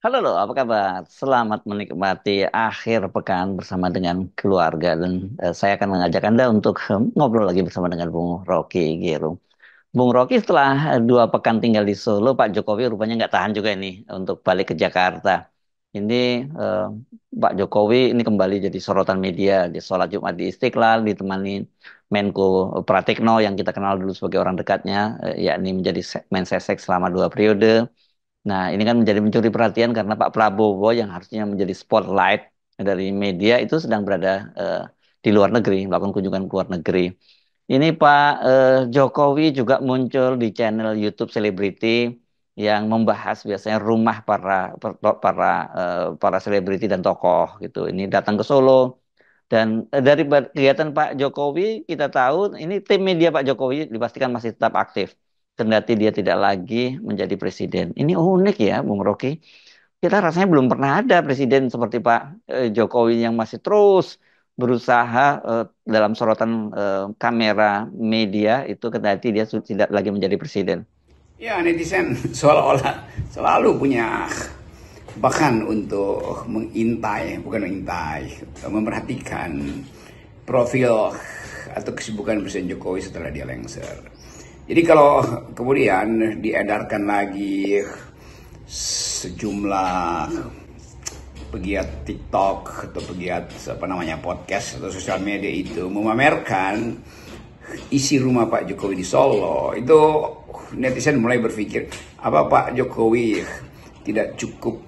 Halo loh, apa kabar? Selamat menikmati akhir pekan bersama dengan keluarga dan saya akan mengajak Anda untuk ngobrol lagi bersama dengan Bung Rocky Gerung. Bung Rocky setelah 2 pekan tinggal di Solo, Pak Jokowi rupanya nggak tahan juga ini untuk balik ke Jakarta. Ini eh, Pak Jokowi ini kembali jadi sorotan media di sholat Jumat di Istiqlal ditemani Menko Pratikno yang kita kenal dulu sebagai orang dekatnya, yakni menjadi Mensesek selama 2 periode. Nah, ini kan menjadi mencuri perhatian karena Pak Prabowo yang harusnya menjadi spotlight dari media itu sedang berada di luar negeri, melakukan kunjungan ke luar negeri. Ini Pak Jokowi juga muncul di channel YouTube selebriti yang membahas biasanya rumah para selebriti dan tokoh gitu. Ini datang ke Solo dan dari kegiatan Pak Jokowi kita tahu ini tim media Pak Jokowi dipastikan masih tetap aktif. Kendati dia tidak lagi menjadi presiden. Ini unik ya, Bung Rocky. Kita rasanya belum pernah ada presiden seperti Pak Jokowi yang masih terus berusaha dalam sorotan kamera media itu kendati dia sudah tidak lagi menjadi presiden. Ya, netizen seolah-olah selalu punya bahkan untuk mengintai, bukan mengintai, memperhatikan profil atau kesibukan Presiden Jokowi setelah dia lengser. Jadi kalau kemudian diedarkan lagi sejumlah pegiat TikTok atau pegiat apa namanya podcast atau sosial media itu memamerkan isi rumah Pak Jokowi di Solo, itu netizen mulai berpikir, apa Pak Jokowi tidak cukup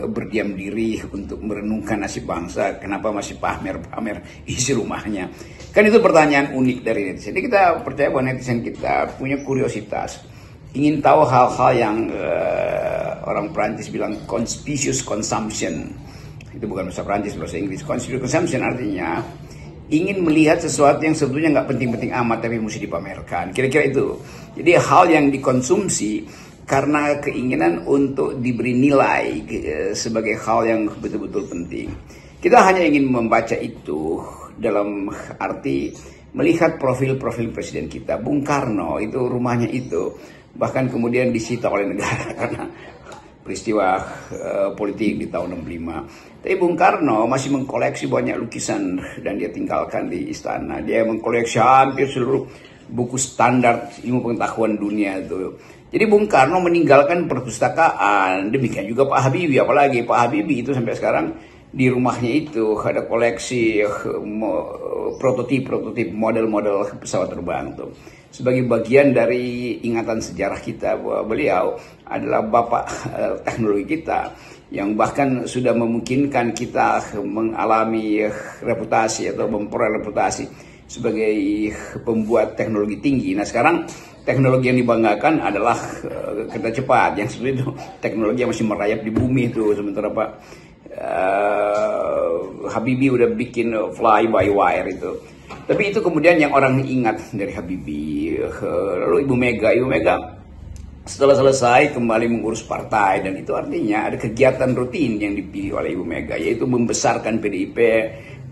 berdiam diri untuk merenungkan nasib bangsa, kenapa masih pamer-pamer isi rumahnya? Kan itu pertanyaan unik dari netizen. Jadi kita percaya bahwa netizen kita punya kuriositas, ingin tahu hal-hal yang orang Prancis bilang conspicuous consumption. Itu bukan bahasa Prancis, bahasa Inggris. Conspicuous consumption artinya ingin melihat sesuatu yang sebetulnya nggak penting-penting amat tapi mesti dipamerkan. Kira-kira itu. Jadi hal yang dikonsumsi karena keinginan untuk diberi nilai sebagai hal yang betul-betul penting. Kita hanya ingin membaca itu dalam arti melihat profil-profil presiden kita. Bung Karno itu rumahnya itu bahkan kemudian disita oleh negara karena peristiwa politik di tahun 65. Tapi Bung Karno masih mengkoleksi banyak lukisan dan dia tinggalkan di istana. Dia mengkoleksi hampir seluruh buku standar ilmu pengetahuan dunia itu. Jadi Bung Karno meninggalkan perpustakaan. Demikian juga Pak Habibie, apalagi Pak Habibie itu sampai sekarang di rumahnya itu ada koleksi prototip model-model pesawat terbang tuh. Sebagai bagian dari ingatan sejarah kita bahwa beliau adalah bapak teknologi kita yang bahkan sudah memungkinkan kita mengalami reputasi atau memperoleh reputasi sebagai pembuat teknologi tinggi. Nah sekarang teknologi yang dibanggakan adalah kereta cepat yang sebenarnya itu teknologi yang masih merayap di bumi itu, sementara Pak Habibie udah bikin fly by wire itu. Tapi itu kemudian yang orang ingat dari Habibie. Lalu Ibu Mega setelah selesai kembali mengurus partai, dan itu artinya ada kegiatan rutin yang dipilih oleh Ibu Mega, yaitu membesarkan PDIP,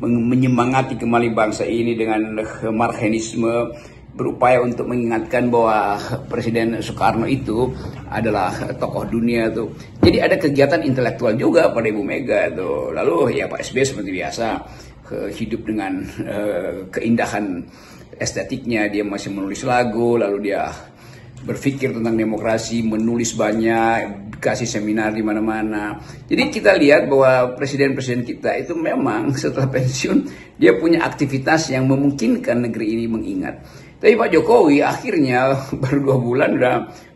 menyemangati kembali bangsa ini dengan marxisme, berupaya untuk mengingatkan bahwa Presiden Soekarno itu adalah tokoh dunia tuh. Jadi ada kegiatan intelektual juga pada Ibu Mega tuh. Lalu ya Pak SBY seperti biasa hidup dengan keindahan estetiknya, dia masih menulis lagu, lalu dia berpikir tentang demokrasi, menulis banyak, kasih seminar di mana-mana. Jadi kita lihat bahwa presiden-presiden kita itu memang setelah pensiun dia punya aktivitas yang memungkinkan negeri ini mengingat. Tapi Pak Jokowi akhirnya baru 2 bulan udah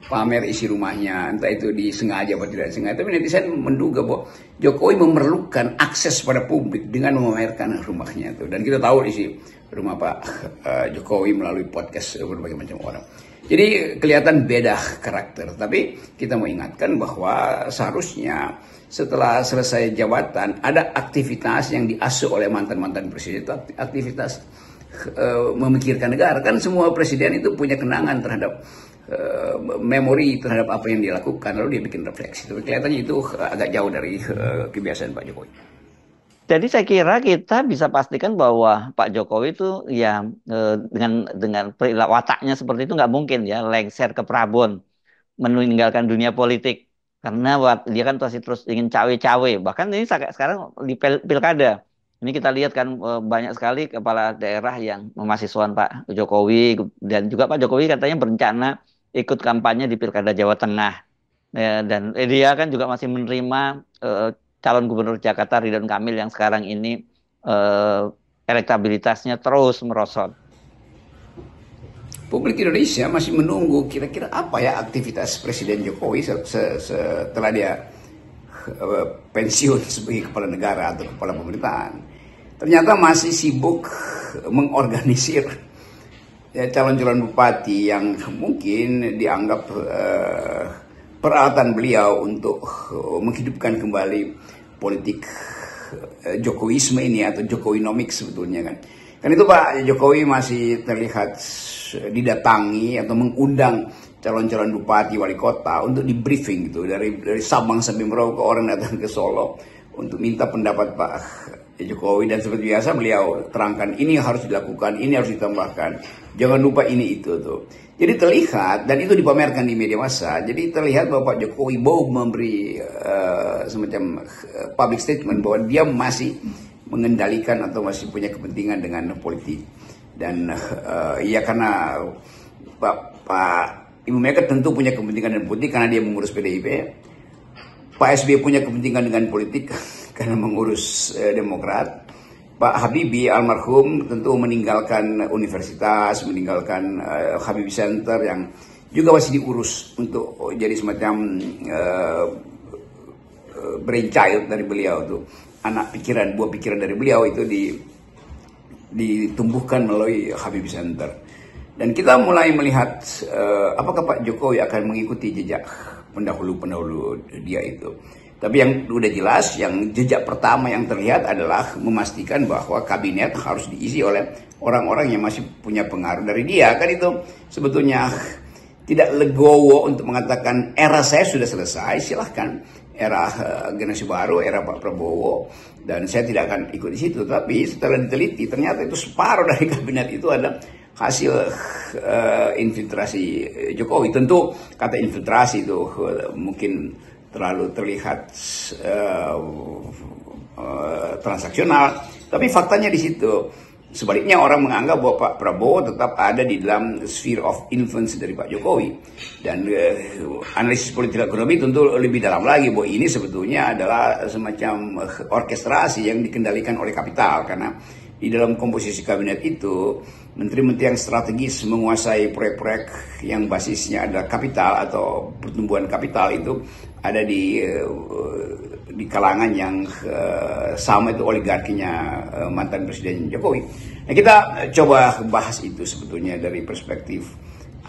pamer isi rumahnya, entah itu disengaja atau tidak disengaja. Tapi netizen menduga bahwa Jokowi memerlukan akses pada publik dengan memamerkan rumahnya itu. Dan kita tahu isi rumah Pak Jokowi melalui podcast berbagai macam orang. Jadi kelihatan beda karakter. Tapi kita mau ingatkan bahwa seharusnya setelah selesai jabatan ada aktivitas yang diasuh oleh mantan-mantan presiden, aktivitas memikirkan negara. Kan semua presiden itu punya kenangan terhadap memori terhadap apa yang dia lakukan, lalu dia bikin refleksi. Tapi kelihatannya itu agak jauh dari kebiasaan Pak Jokowi. Jadi saya kira kita bisa pastikan bahwa Pak Jokowi itu ya dengan perilaku wataknya seperti itu nggak mungkin ya lengser ke Prabon meninggalkan dunia politik. karena dia kan masih terus ingin cawe-cawe. Bahkan ini sekarang di pilkada. Ini kita lihat kan banyak sekali kepala daerah yang memahasiswakan Pak Jokowi dan juga Pak Jokowi katanya berencana ikut kampanye di pilkada Jawa Tengah. Dan dia kan juga masih menerima eh, calon gubernur Jakarta Ridwan Kamil yang sekarang ini elektabilitasnya terus merosot. Publik Indonesia masih menunggu kira-kira apa ya aktivitas Presiden Jokowi setelah dia pensiun sebagai kepala negara atau kepala pemerintahan. Ternyata masih sibuk mengorganisir ya, calon-calon bupati yang mungkin dianggap peralatan beliau untuk menghidupkan kembali politik Jokowisme ini atau Jokowinomik sebetulnya kan. Kan itu Pak Jokowi masih terlihat didatangi atau mengundang calon-calon bupati wali kota untuk di briefing gitu dari Sabang sampai Merauke orang datang ke Solo untuk minta pendapat Pak Jokowi, dan seperti biasa beliau terangkan ini harus dilakukan, ini harus ditambahkan, jangan lupa ini itu tuh. Jadi terlihat, dan itu dipamerkan di media massa, jadi terlihat bahwa Pak Jokowi mau memberi semacam public statement bahwa dia masih mengendalikan atau masih punya kepentingan dengan politik. Dan ya karena Pak Ibu Mega tentu punya kepentingan dengan politik karena dia mengurus PDIP. Pak SBY punya kepentingan dengan politik karena mengurus Demokrat. Pak Habibie almarhum tentu meninggalkan universitas, meninggalkan Habibie Center yang juga masih diurus untuk jadi semacam brainchild dari beliau tuh. Anak pikiran, buah pikiran dari beliau itu ditumbuhkan melalui Habibie Center. Dan kita mulai melihat apakah Pak Jokowi akan mengikuti jejak pendahulu-pendahulu dia itu. Tapi yang sudah jelas, yang jejak pertama yang terlihat adalah memastikan bahwa kabinet harus diisi oleh orang-orang yang masih punya pengaruh dari dia. Kan itu sebetulnya tidak legowo untuk mengatakan era saya sudah selesai, silahkan. Era generasi baru, era Pak Prabowo, dan saya tidak akan ikut di situ. Tapi setelah diteliti, ternyata itu separuh dari kabinet itu ada hasil infiltrasi Jokowi. Tentu kata infiltrasi itu mungkin terlalu terlihat transaksional, tapi faktanya di situ. Sebaliknya orang menganggap bahwa Pak Prabowo tetap ada di dalam sphere of influence dari Pak Jokowi. Dan analisis politik ekonomi tentu lebih dalam lagi bahwa ini sebetulnya adalah semacam orkestrasi yang dikendalikan oleh kapital. Karena di dalam komposisi kabinet itu, menteri-menteri yang strategis menguasai proyek-proyek yang basisnya adalah kapital atau pertumbuhan kapital itu ada di kalangan yang sama itu oligarkinya mantan Presiden Jokowi. Nah, kita coba bahas itu sebetulnya dari perspektif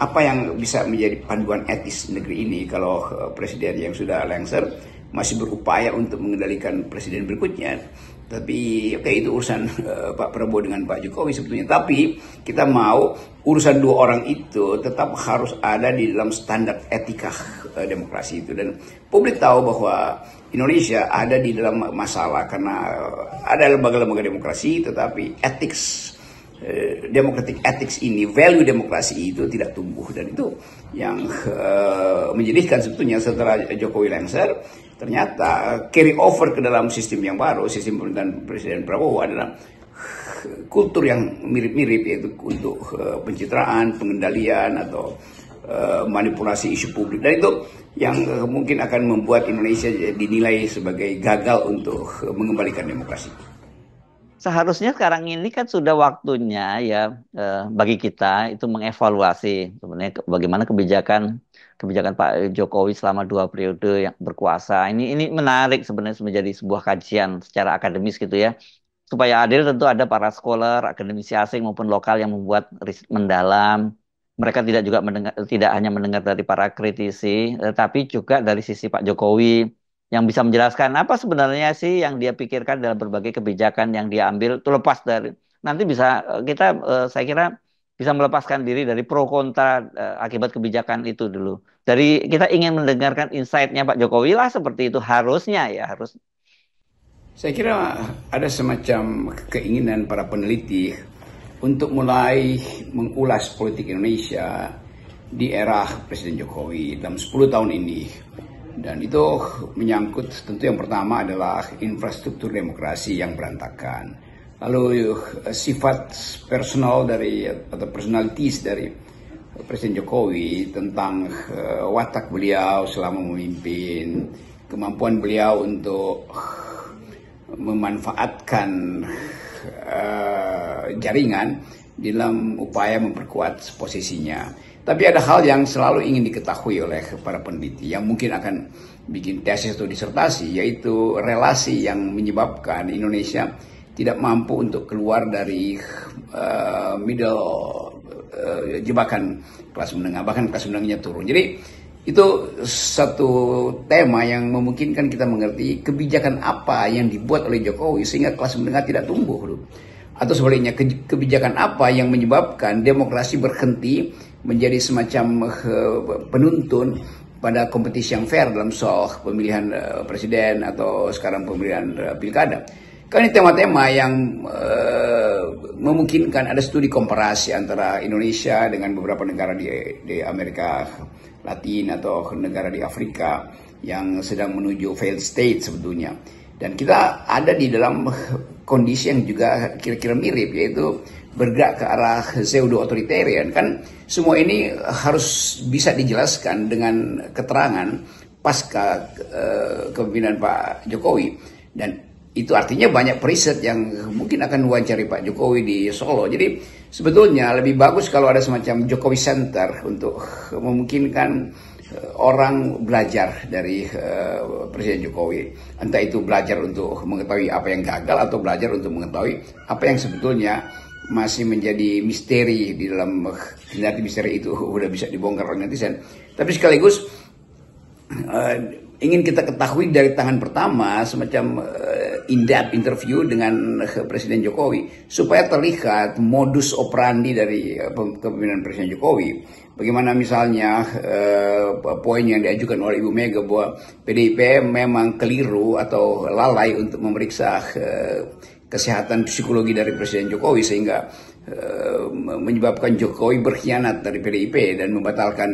apa yang bisa menjadi panduan etis negeri ini kalau presiden yang sudah lengser masih berupaya untuk mengendalikan presiden berikutnya. Tapi oke, itu urusan Pak Prabowo dengan Pak Jokowi sebetulnya. Tapi kita mau urusan dua orang itu tetap harus ada di dalam standar etika demokrasi itu. Dan publik tahu bahwa Indonesia ada di dalam masalah karena ada lembaga-lembaga demokrasi, tetapi ethics, democratic ethics ini, value demokrasi itu tidak tumbuh. Dan itu yang menyedihkan sebetulnya setelah Jokowi lengser. Ternyata carry over ke dalam sistem yang baru, sistem pemerintahan Presiden Prabowo adalah kultur yang mirip-mirip, yaitu untuk pencitraan, pengendalian atau manipulasi isu publik. Dan itu yang mungkin akan membuat Indonesia dinilai sebagai gagal untuk mengembalikan demokrasi. Seharusnya sekarang ini kan sudah waktunya ya bagi kita itu mengevaluasi sebenarnya bagaimana kebijakan Pak Jokowi selama 2 periode yang berkuasa. Ini menarik sebenarnya menjadi sebuah kajian secara akademis gitu ya. Supaya adil tentu ada para scholar, akademisi asing maupun lokal yang membuat riset mendalam. Mereka tidak hanya mendengar dari para kritisi, tapi juga dari sisi Pak Jokowi yang bisa menjelaskan apa sebenarnya sih yang dia pikirkan dalam berbagai kebijakan yang dia ambil. Itu lepas dari nanti bisa kita saya kira bisa melepaskan diri dari pro kontra akibat kebijakan itu dulu. Dari kita ingin mendengarkan insight-nya Pak Jokowi lah seperti itu harusnya ya harus. Saya kira ada semacam keinginan para peneliti untuk mulai mengulas politik Indonesia di era Presiden Jokowi dalam 10 tahun ini. Dan itu menyangkut tentu yang pertama adalah infrastruktur demokrasi yang berantakan. Lalu sifat personal dari atau personalities dari Presiden Jokowi tentang watak beliau selama memimpin, kemampuan beliau untuk memanfaatkan jaringan dalam upaya memperkuat posisinya. Tapi ada hal yang selalu ingin diketahui oleh para peneliti yang mungkin akan bikin tesis atau disertasi, yaitu relasi yang menyebabkan Indonesia tidak mampu untuk keluar dari jebakan kelas menengah, bahkan kelas menengahnya turun. Jadi itu satu tema yang memungkinkan kita mengerti kebijakan apa yang dibuat oleh Jokowi sehingga kelas menengah tidak tumbuh. Atau sebaliknya, kebijakan apa yang menyebabkan demokrasi berhenti menjadi semacam penuntun pada kompetisi yang fair dalam soal pemilihan presiden atau sekarang pemilihan pilkada. Karena ini tema-tema yang memungkinkan ada studi komparasi antara Indonesia dengan beberapa negara di Amerika Latin atau negara di Afrika yang sedang menuju failed state sebetulnya. Dan kita ada di dalam kondisi yang juga kira-kira mirip, yaitu bergerak ke arah pseudo-authoritarian. Kan semua ini harus bisa dijelaskan dengan keterangan pasca kepemimpinan Pak Jokowi. Dan itu artinya banyak periset yang mungkin akan wawancari Pak Jokowi di Solo. Jadi sebetulnya lebih bagus kalau ada semacam Jokowi Center untuk memungkinkan orang belajar dari Presiden Jokowi. Entah itu belajar untuk mengetahui apa yang gagal atau belajar untuk mengetahui apa yang sebetulnya masih menjadi misteri di dalam, kendati misteri itu udah bisa dibongkar oleh netizen. Tapi sekaligus ingin kita ketahui dari tangan pertama semacam in-depth interview dengan Presiden Jokowi supaya terlihat modus operandi dari kepemimpinan Presiden Jokowi. Bagaimana misalnya poin yang diajukan oleh Ibu Mega bahwa PDIP memang keliru atau lalai untuk memeriksa kesehatan psikologi dari Presiden Jokowi sehingga menyebabkan Jokowi berkhianat dari PDIP dan membatalkan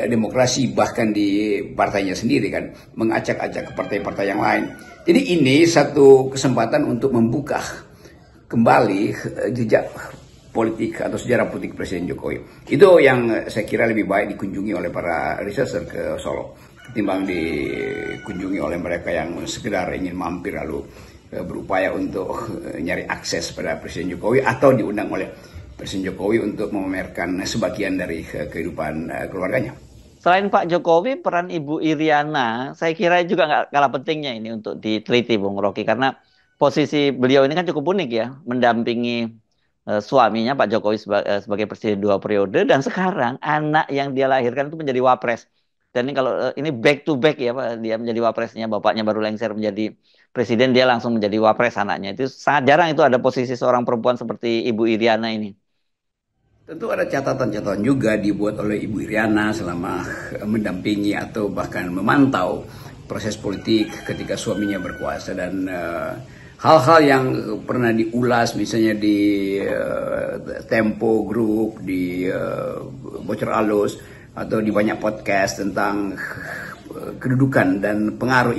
demokrasi bahkan di partainya sendiri, kan, mengacak-acak ke partai-partai yang lain. Jadi ini satu kesempatan untuk membuka kembali jejak politik atau sejarah politik Presiden Jokowi. Itu yang saya kira lebih baik dikunjungi oleh para researcher ke Solo ketimbang dikunjungi oleh mereka yang sekedar ingin mampir lalu berupaya untuk nyari akses pada Presiden Jokowi atau diundang oleh Presiden Jokowi untuk memamerkan sebagian dari kehidupan keluarganya. Selain Pak Jokowi, peran Ibu Iriana, saya kira juga nggak kalah pentingnya ini untuk diteliti, Bung Rocky, karena posisi beliau ini kan cukup unik ya, mendampingi suaminya Pak Jokowi sebagai presiden 2 periode, dan sekarang anak yang dia lahirkan itu menjadi wapres. Dan ini kalau ini back to back ya Pak, dia menjadi wapresnya, bapaknya baru lengser menjadi presiden, dia langsung menjadi wapres anaknya. Itu sangat jarang itu ada posisi seorang perempuan seperti Ibu Iriana ini. Tentu ada catatan-catatan juga dibuat oleh Ibu Iriana selama mendampingi atau bahkan memantau proses politik ketika suaminya berkuasa, dan hal-hal yang pernah diulas misalnya di Tempo Group, di Bocor Alus, atau di banyak podcast tentang kedudukan dan pengaruh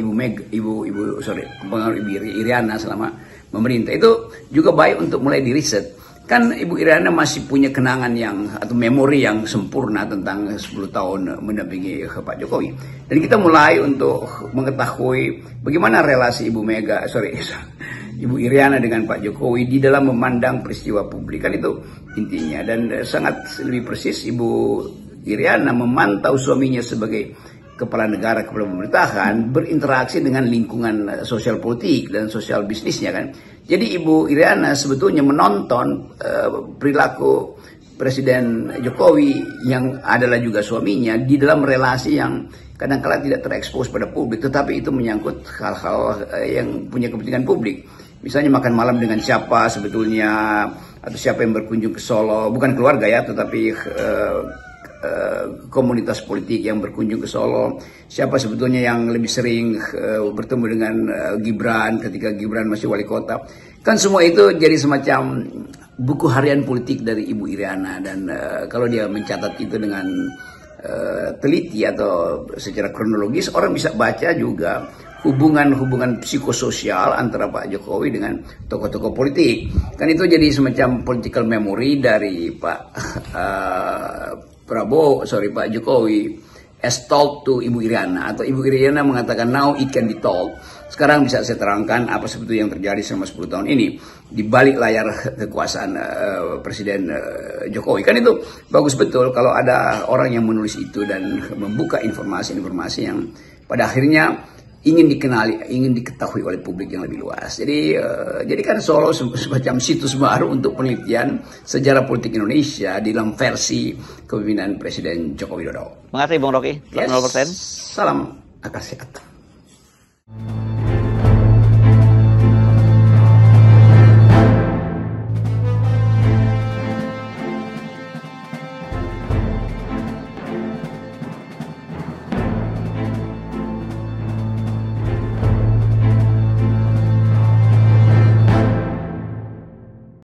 pengaruh Ibu Iriana selama memerintah, itu juga baik untuk mulai diriset. Kan Ibu Iriana masih punya kenangan atau memori yang sempurna tentang 10 tahun mendampingi Pak Jokowi. Dan kita mulai untuk mengetahui bagaimana relasi Ibu Iriana dengan Pak Jokowi di dalam memandang peristiwa publik. Kan itu intinya. Dan sangat lebih persis Ibu Iriana memantau suaminya sebagai kepala negara, kepala pemerintahan, berinteraksi dengan lingkungan sosial politik dan sosial bisnisnya, kan. Jadi Ibu Iriana sebetulnya menonton perilaku Presiden Jokowi yang adalah juga suaminya di dalam relasi yang kadang-kala tidak terekspos pada publik, tetapi itu menyangkut hal-hal yang punya kepentingan publik. Misalnya makan malam dengan siapa sebetulnya, atau siapa yang berkunjung ke Solo, bukan keluarga ya, tetapi komunitas politik yang berkunjung ke Solo, siapa sebetulnya yang lebih sering bertemu dengan Gibran ketika Gibran masih wali kota. Kan semua itu jadi semacam buku harian politik dari Ibu Iriana, dan kalau dia mencatat itu dengan teliti atau secara kronologis orang bisa baca juga hubungan-hubungan psikososial antara Pak Jokowi dengan tokoh-tokoh politik. Kan itu jadi semacam political memory dari Pak Pak Jokowi as told to Ibu Iriana, atau Ibu Iriana mengatakan now it can be told. Sekarang bisa saya terangkan apa sebetulnya yang terjadi selama 10 tahun ini di balik layar kekuasaan Presiden Jokowi. Kan itu bagus betul kalau ada orang yang menulis itu dan membuka informasi-informasi yang pada akhirnya ingin dikenali, ingin diketahui oleh publik yang lebih luas. Jadi kan Solo semacam situs baru untuk penelitian sejarah politik Indonesia di dalam versi kepemimpinan Presiden Joko Widodo. Terima kasih Bung Rocky. Yes. 0%. Salam akal sehat.